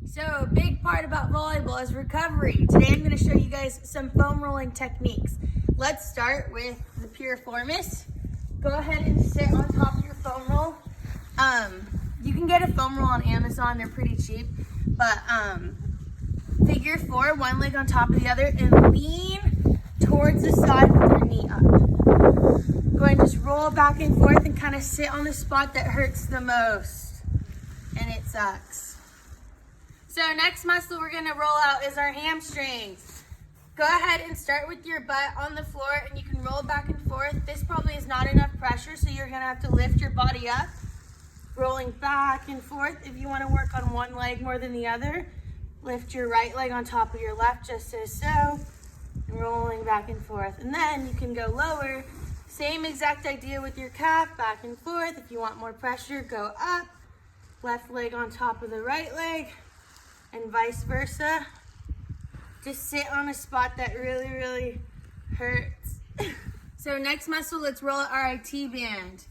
So a big part about volleyball is recovery. Today I'm going to show you guys some foam rolling techniques. Let's start with the piriformis. Go ahead and sit on top of your foam roll. You can get a foam roll on Amazon, they're pretty cheap, but figure four, one leg on top of the other, and lean towards the side with your knee up. Go ahead and just roll back and forth and kind of sit on the spot that hurts the most, and it sucks. So next muscle we're gonna roll out is our hamstrings. Go ahead and start with your butt on the floor and you can roll back and forth. This probably is not enough pressure, so you're gonna have to lift your body up, rolling back and forth. If you wanna work on one leg more than the other, lift your right leg on top of your left, just as so, and rolling back and forth. And then you can go lower. Same exact idea with your calf, back and forth. If you want more pressure, go up, left leg on top of the right leg, and vice versa. Just sit on a spot that really hurts. So next muscle, let's roll our IT band.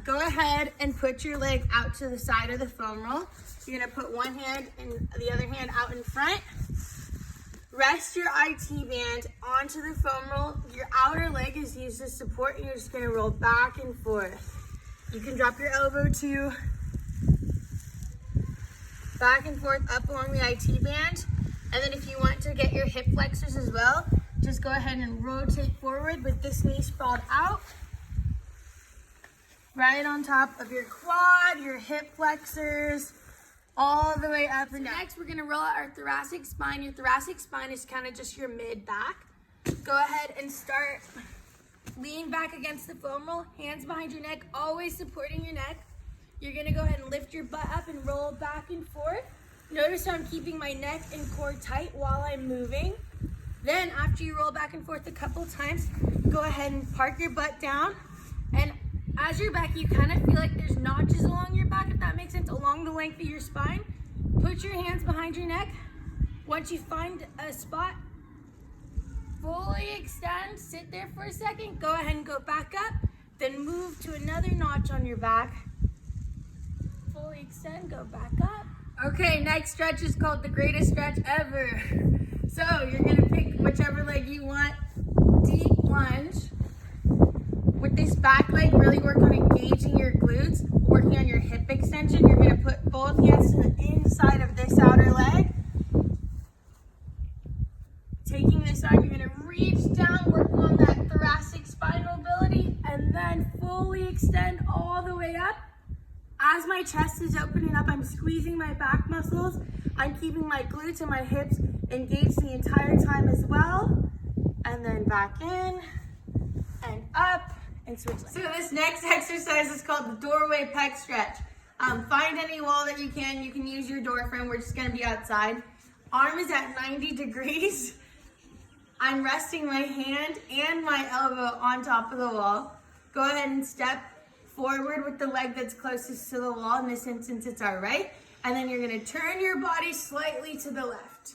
Go ahead and put your leg out to the side of the foam roll. You're gonna put one hand and the other hand out in front. Rest your IT band onto the foam roll. Your outer leg is used as support and you're just gonna roll back and forth. You can drop your elbow to back and forth up along the IT band. And then if you want to get your hip flexors as well, just go ahead and rotate forward with this knee sprawled out. Right on top of your quad, your hip flexors, all the way up and down. Next, we're gonna roll out our thoracic spine. Your thoracic spine is kind of just your mid back. Go ahead and start lean back against the foam roll, hands behind your neck, always supporting your neck. You're gonna go ahead and lift your butt up and roll back and forth. Notice how I'm keeping my neck and core tight while I'm moving. Then after you roll back and forth a couple times, go ahead and park your butt down. And as you're back, you kind of feel like there's notches along your back, if that makes sense, along the length of your spine. Put your hands behind your neck. Once you find a spot, fully extend, sit there for a second, go ahead and go back up, then move to another notch on your back. Fully extend, go back up. Okay, next stretch is called the greatest stretch ever. So you're gonna pick whichever leg you want, deep lunge. With this back leg, really work on engaging your glutes, working on your hip extension. You're gonna put both hands to the inside of this outer leg. Taking this arm, you're gonna reach down, working on that thoracic spine mobility, and then fully extend all the way up. As my chest is opening up, I'm squeezing my back muscles. I'm keeping my glutes and my hips engaged the entire time as well. And then back in and up and switch legs. So this next exercise is called the doorway pec stretch. Find any wall that you can. You can use your door frame. We're just gonna be outside. Arm is at 90 degrees. I'm resting my hand and my elbow on top of the wall. Go ahead and step forward with the leg that's closest to the wall. In this instance, it's our right. And then you're gonna turn your body slightly to the left.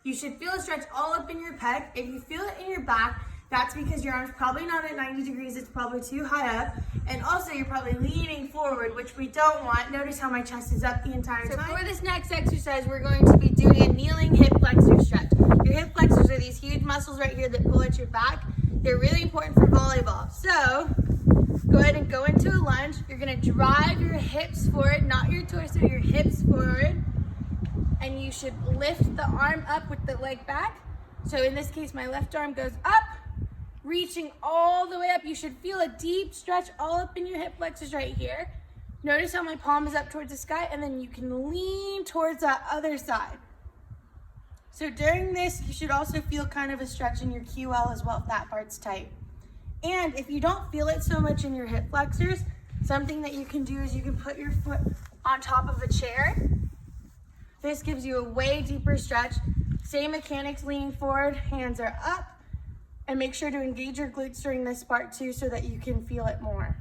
You should feel a stretch all up in your pec. If you feel it in your back, that's because your arm's probably not at 90 degrees, it's probably too high up. And also you're probably leaning forward, which we don't want. Notice how my chest is up the entire time. So for this next exercise, we're going to be doing a kneeling hip flexor stretch. Your hip flexors are these huge muscles right here that pull at your back. They're really important for volleyball. So go ahead and go into a lunge. You're gonna drive your hips forward, not your torso, your hips forward. And you should lift the arm up with the leg back. So in this case, my left arm goes up, reaching all the way up. You should feel a deep stretch all up in your hip flexors right here. Notice how my palm is up towards the sky, and then you can lean towards that other side. So during this, you should also feel kind of a stretch in your QL as well if that part's tight. And if you don't feel it so much in your hip flexors, something that you can do is you can put your foot on top of a chair. This gives you a way deeper stretch. Same mechanics, leaning forward, hands are up. And make sure to engage your glutes during this part too so that you can feel it more.